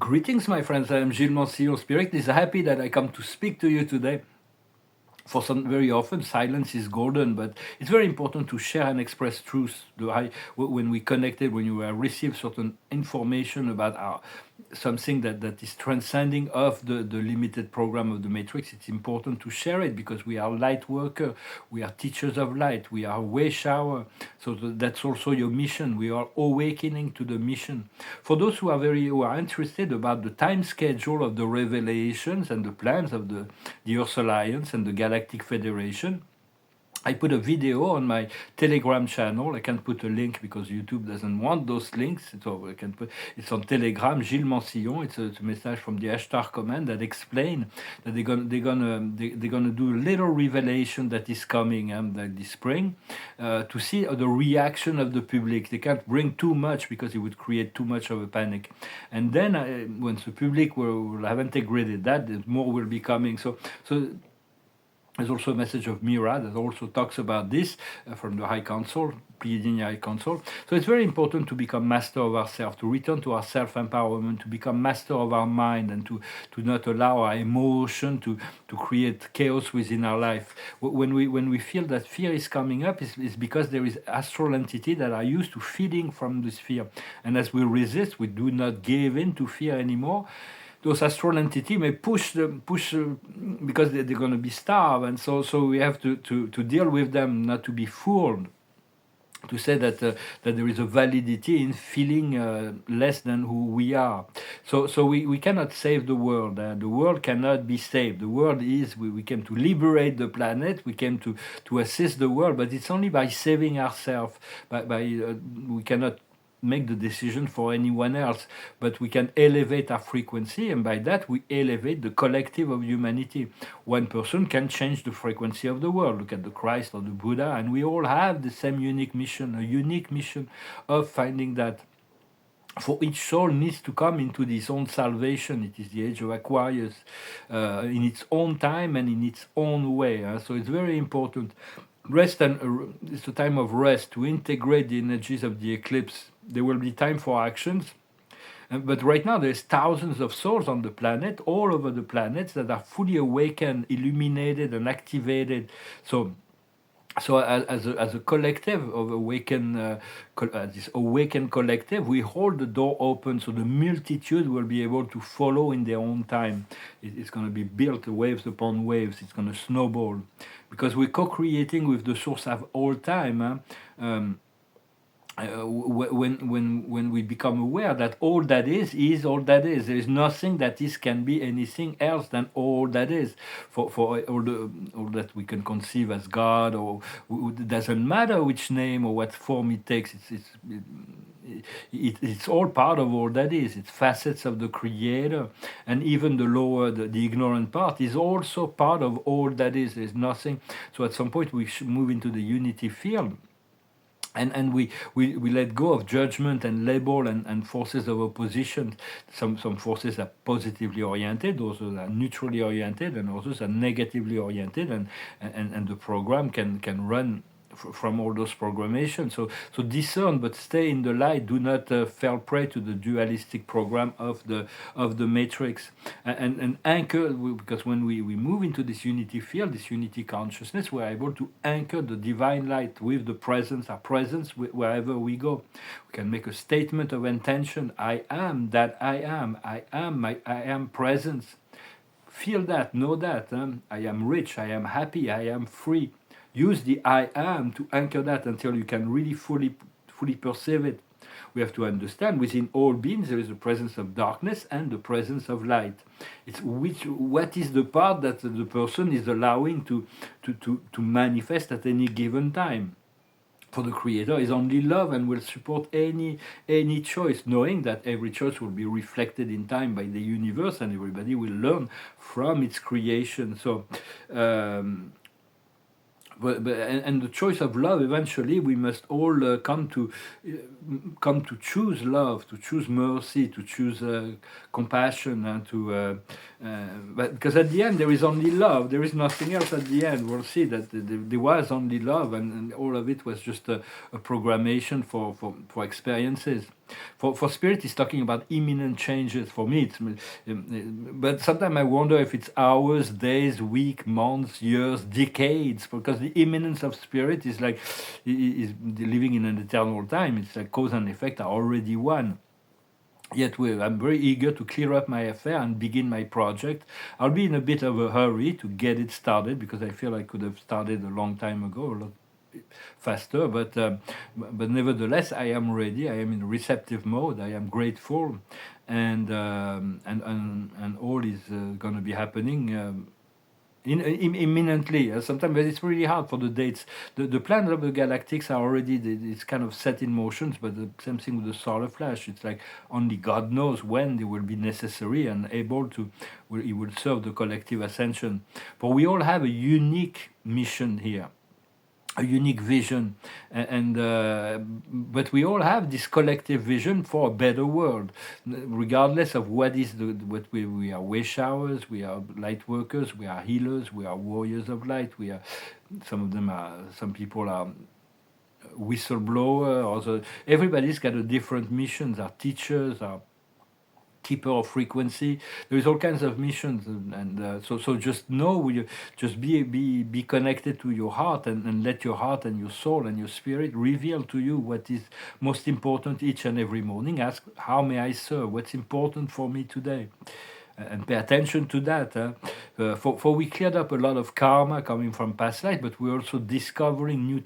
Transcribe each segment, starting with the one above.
Greetings, my friends. I am Gilles Mancillon. Spirit is happy that I come to speak to you today. For some, very often, silence is golden, but it's very important to share and express truth. When we connected, when you receive certain information about something that is transcending of the limited program of the matrix, it's important to share it because we are light worker, we are teachers of light, we are way shower. So that's also your mission. We are awakening to the mission. For those who are interested about the time schedule of the revelations and the plans of the Earth Alliance and the Galactic Federation, I put a video on my Telegram channel. I can't put a link because YouTube doesn't want those links. So I can put it's on Telegram, Gilles Mancillon. It's a message from the Ashtar Command that explain that they're gonna do a little revelation that is coming like this spring to see the reaction of the public. They can't bring too much because it would create too much of a panic. And then once the public will have integrated that, more will be coming. So. There's also a message of Mira that also talks about this from the High Council, Pleiadian High Council. So it's very important to become master of ourselves, to return to our self-empowerment, to become master of our mind, and to not allow our emotion to create chaos within our life. When we feel that fear is coming up, it's because there is astral entity that are used to feeding from this fear. And as we resist, we do not give in to fear anymore. Those astral entity may push because they're going to be starved, and so we have to deal with them, not to be fooled, to say that there is a validity in feeling less than who we are. So we cannot save the world. The world cannot be saved. The world is, we came to liberate the planet, we came to assist the world, but it's only by saving ourselves. We cannot make the decision for anyone else, but we can elevate our frequency, and by that we elevate the collective of humanity. One person can change the frequency of the world. Look at the Christ or the Buddha, and we all have the same unique mission, a unique mission of finding that. For each soul needs to come into this own salvation. It is the age of Aquarius, in its own time and in its own way. So it's very important. Rest it's a time of rest to integrate the energies of the eclipse. There will be time for actions. But right now, there's thousands of souls on the planet, all over the planet, that are fully awakened, illuminated, and activated. So as a collective of this awakened collective, we hold the door open so the multitude will be able to follow in their own time. It's going to be built waves upon waves. It's going to snowball because we're co-creating with the source of all time. When we become aware that all that is all that is, there is nothing that can be anything else than all that is. For all that we can conceive as God, or it doesn't matter which name or what form it takes. It's all part of all that is. It's facets of the Creator, and even the lower, the ignorant part is also part of all that is. There's nothing. So at some point we should move into the unity field. And we let go of judgment and label and forces of opposition. Some forces are positively oriented, those are neutrally oriented, and others are negatively oriented, and the program can run from all those programations. So discern, but stay in the light. Do not fall prey to the dualistic program of the matrix, and anchor, because when we move into this unity field, this unity consciousness, we're able to anchor the divine light with the presence, our presence wherever we go. We can make a statement of intention: I am that I am. I am presence. Feel that, know that. I am rich, I am happy, I am free. Use the I am to anchor that until you can really fully perceive it. We have to understand within all beings there is the presence of darkness and the presence of light. It's what is the part that the person is allowing to manifest at any given time. For the Creator is only love and will support any choice, knowing that every choice will be reflected in time by the universe, and everybody will learn from its creation. So and the choice of love, eventually we must all come to choose love, to choose mercy, to choose compassion, and but because at the end there is only love, there is nothing else. At the end we'll see that there was only love, and all of it was just a programmation for experiences. For spirit, is talking about imminent changes. For me, but sometimes I wonder if it's hours, days, week, months, years, decades, because the imminence of spirit is like is living in an eternal time. It's like cause and effect are already one. Yet I'm very eager to clear up my affair and begin my project. I'll be in a bit of a hurry to get it started because I feel I could have started a long time ago, a lot faster. But nevertheless, I am ready. I am in receptive mode. I am grateful, and all is going to be happening. Imminently. Sometimes it's really hard for the dates. The plans of the galactics are already it's kind of set in motions, but the same thing with the solar flash. It's like only God knows when they will be necessary and able to. It will serve the collective ascension. But we all have a unique mission here, a unique vision, but we all have this collective vision for a better world, regardless of what we are. Way showers, we are light workers, we are healers, we are warriors of light. We are some people are whistleblower. Also, everybody's got a different missions. Our teachers are keeper of frequency. There is all kinds of missions, so just know just be connected to your heart, and let your heart and your soul and your spirit reveal to you what is most important each and every morning. Ask, how may I serve? What's important for me today? And pay attention to that. For we cleared up a lot of karma coming from past life, but we're also discovering new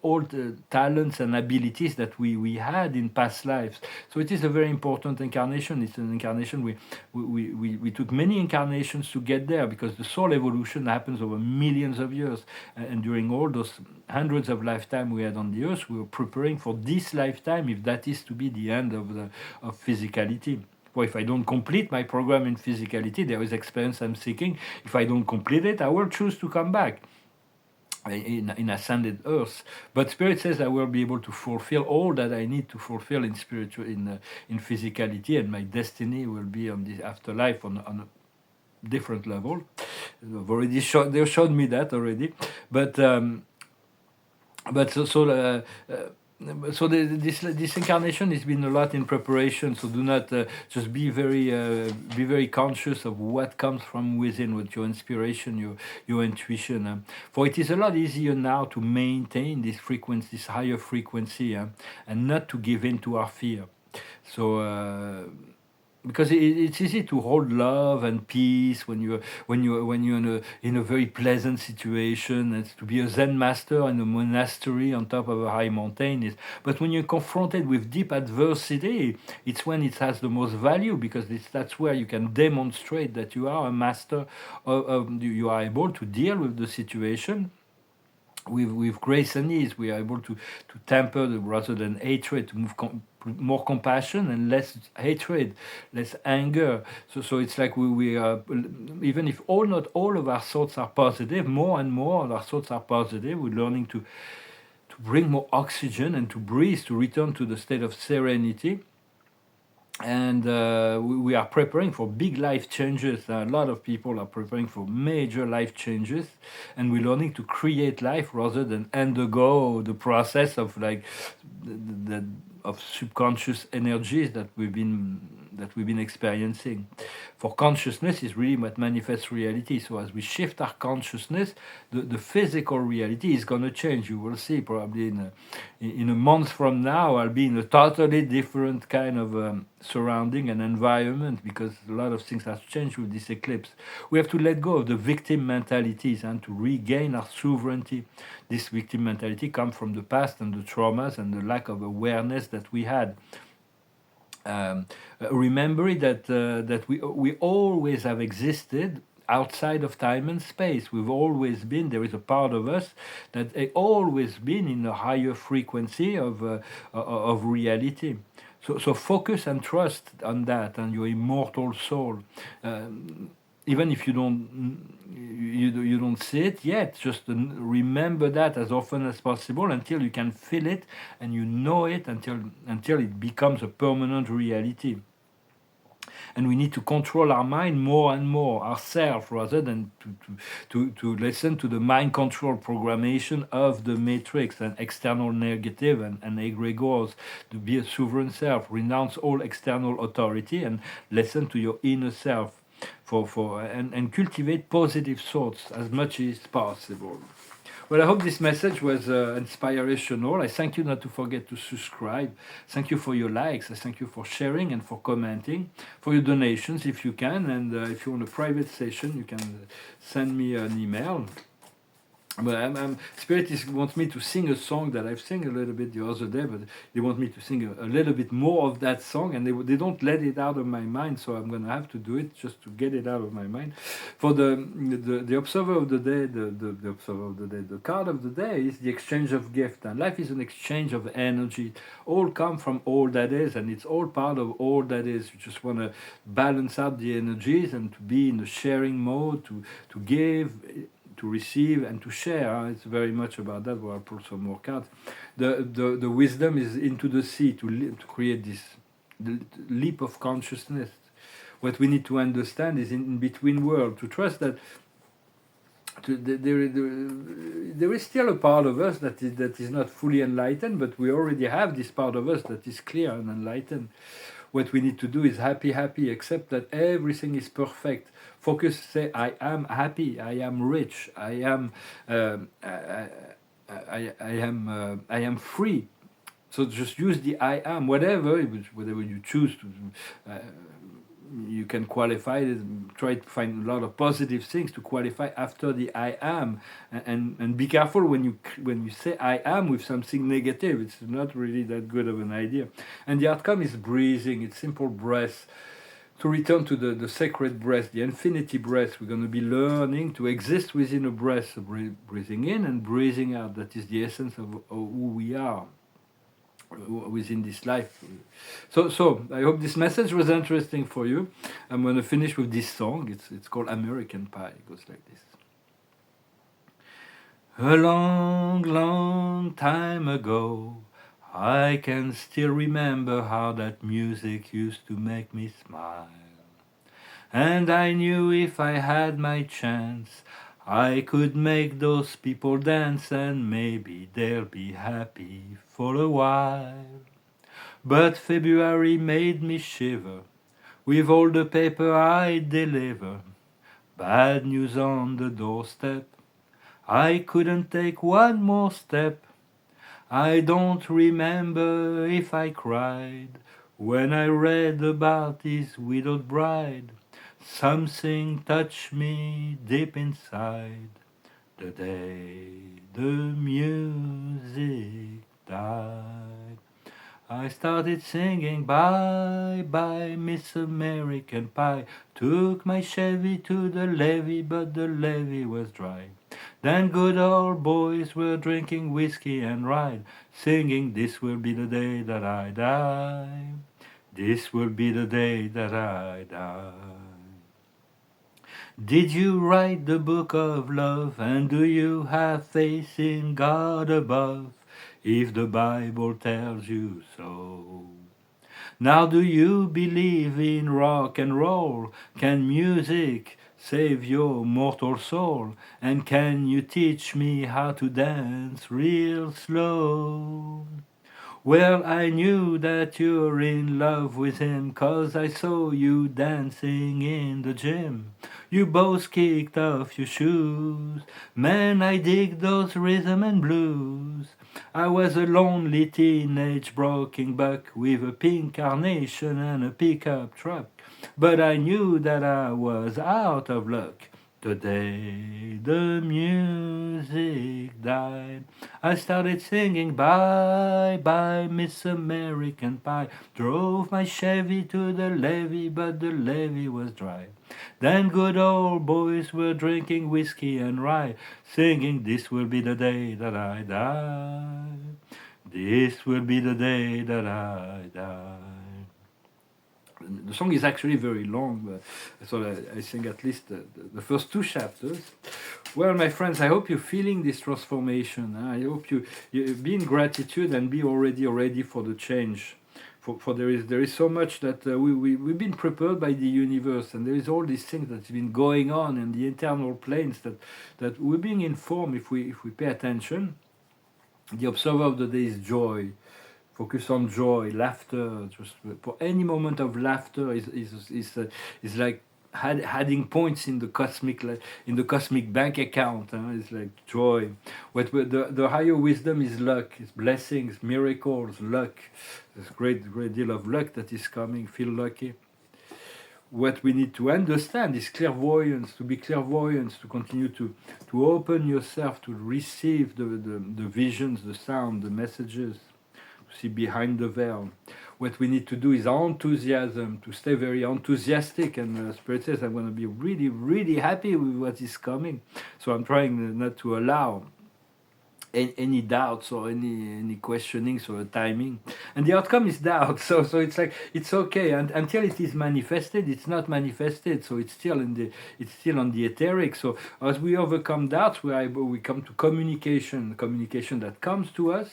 old talents and abilities that we had in past lives. So it is a very important incarnation. It's an incarnation we took many incarnations to get there, because the soul evolution happens over millions of years, and during all those hundreds of lifetimes we had on the earth, we were preparing for this lifetime, if that is to be the end of physicality. For if I don't complete my program in physicality, there is experience I'm seeking. If I don't complete it, I will choose to come back in ascended earth. But spirit says I will be able to fulfill all that I need to fulfill in spiritual, in physicality, and my destiny will be on this afterlife on a different level. They've already they showed me that already, but this incarnation has been a lot in preparation. So do not just be very conscious of what comes from within, with your inspiration, your intuition. For it is a lot easier now to maintain this frequency, this higher frequency, and not to give in to our fear. So. Because it's easy to hold love and peace when you're in a very pleasant situation. It's to be a Zen master in a monastery on top of a high mountain. But when you're confronted with deep adversity, it's when it has the most value, because that's where you can demonstrate that you are a master. You are able to deal with the situation with grace and ease. We are able to temper rather than hatred, to move more compassion and less hatred, less anger. So it's like we are, even if not all of our thoughts are positive, more and more of our thoughts are positive. We're learning to bring more oxygen and to breathe, to return to the state of serenity. And we are preparing for big life changes. A lot of people are preparing for major life changes, and we're learning to create life rather than undergo the process of of subconscious energies that we've been experiencing. For consciousness is really what manifests reality. So as we shift our consciousness, the physical reality is going to change. You will see probably in a month from now, I'll be in a totally different kind of surrounding and environment, because a lot of things have changed with this eclipse. We have to let go of the victim mentalities and to regain our sovereignty. This victim mentality comes from the past and the traumas and the lack of awareness that we had. Remember that we always have existed outside of time and space. We've always been. There is a part of us that always been in a higher frequency of reality. So focus and trust on that and your immortal soul. Even if you don't see it yet, just remember that as often as possible until you can feel it and you know it, until it becomes a permanent reality. and we need to control our mind more and more ourselves rather than to listen to the mind control programmation of the matrix and external negative and egregores. To be a sovereign self, renounce all external authority and listen to your inner self and cultivate positive thoughts as much as possible. Well, I hope this message was inspirational. I thank you not to forget to subscribe. Thank you for your likes. I thank you for sharing and for commenting, for your donations if you can. And if you want a private session, you can send me an email. But Spirit wants me to sing a song that I've sang a little bit the other day, but they want me to sing a little bit more of that song, and they don't let it out of my mind, so I'm going to have to do it just to get it out of my mind. For the observer of the day, the observer of the day, the card of the day is the exchange of gift, and life is an exchange of energy. All come from all that is, and it's all part of all that is. You just want to balance out the energies and to be in the sharing mode, to give, to receive and to share. It's very much about that. Where I'll pull some more cards. The wisdom is into the sea to create this leap of consciousness. What we need to understand is in between world, to trust that there is still a part of us that is not fully enlightened, but we already have this part of us that is clear and enlightened. What we need to do is happy, accept that everything is perfect. Focus, say, I am happy, I am rich, I am I am free. So just use the I am, whatever you choose to. You can qualify it, try to find a lot of positive things to qualify after the I am, and be careful when you say I am with something negative. It's not really that good of an idea. And the outcome is breathing. It's simple breath. To return to the sacred breath, the infinity breath, we're going to be learning to exist within a breath, breathing in and breathing out. That is the essence of who we are within this life. So I hope this message was interesting for you. I'm going to finish with this song. It's called American Pie. It goes like this. A long, long time ago, I can still remember how that music used to make me smile. And I knew if I had my chance, I could make those people dance and maybe they'll be happy for a while. But February made me shiver with all the paper I deliver. Bad news on the doorstep. I couldn't take one more step. I don't remember if I cried when I read about his widowed bride. Something touched me deep inside the day the music died. I started singing bye bye Miss American Pie. Took my Chevy to the levee, but the levee was dry. Then good old boys were drinking whiskey and rye, singing, this will be the day that I die. This will be the day that I die. Did you write the book of love, and do you have faith in God above, if the Bible tells you so? Now do you believe in rock and roll? Can music save your mortal soul? And can you teach me how to dance real slow? Well, I knew that you're in love with him, 'cause I saw you dancing in the gym. You both kicked off your shoes. Man, I dig those rhythm and blues. I was a lonely teenage broken buck with a pink carnation and a pickup truck. But I knew that I was out of luck the day the music died. I started singing bye bye Miss American Pie. Drove my Chevy to the levee, but the levee was dry. Then good old boys were drinking whiskey and rye, singing, this will be the day that I die. This will be the day that I die. The song is actually very long, but I thought I sing at least the first two chapters. Well, my friends, I hope you're feeling this transformation. I hope you be in gratitude and be already ready for the change, For there is so much that we've been prepared by the universe, and there is all these things that's been going on in the internal planes that we're being informed if we pay attention. The observer of the day is joy. Focus on joy, laughter. Just for any moment of laughter is like adding points in the cosmic bank account. It's like joy. The higher wisdom is luck, is blessings, miracles, luck. There's great deal of luck that is coming. Feel lucky. What we need to understand is clairvoyance, to be clairvoyant, to continue to open yourself to receive the visions, the sound, the messages, to see behind the veil. What we need to do is enthusiasm, to stay very enthusiastic. And Spirit says, I'm going to be really, really happy with what is coming. So I'm trying not to allow any doubts or any questionings or timing, and the outcome is doubt. So it's like it's okay, and until it is manifested, it's not manifested. So it's still on the etheric. So as we overcome doubts, we come to communication that comes to us,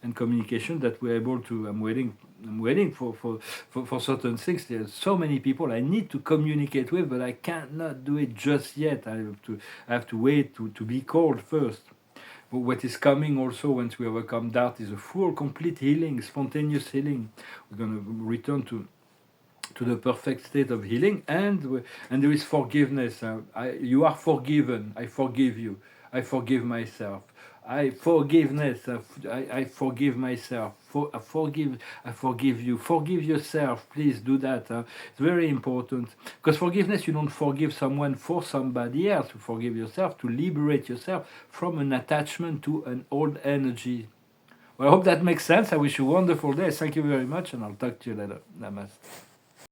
and communication that we're able to. I'm waiting for certain things. There's so many people I need to communicate with, but I cannot do it just yet. I have to wait to be called first. What is coming also once we overcome doubt is a full, complete healing, spontaneous healing. We're going to return to the perfect state of healing, and there is forgiveness. You are forgiven. I forgive you. I forgive myself. I forgive myself. I forgive you. Forgive yourself. Please do that. It's very important, because forgiveness, you don't forgive someone for somebody else. You forgive yourself to liberate yourself from an attachment to an old energy. Well, I hope that makes sense. I wish you a wonderful day. Thank you very much, and I'll talk to you later. Namaste.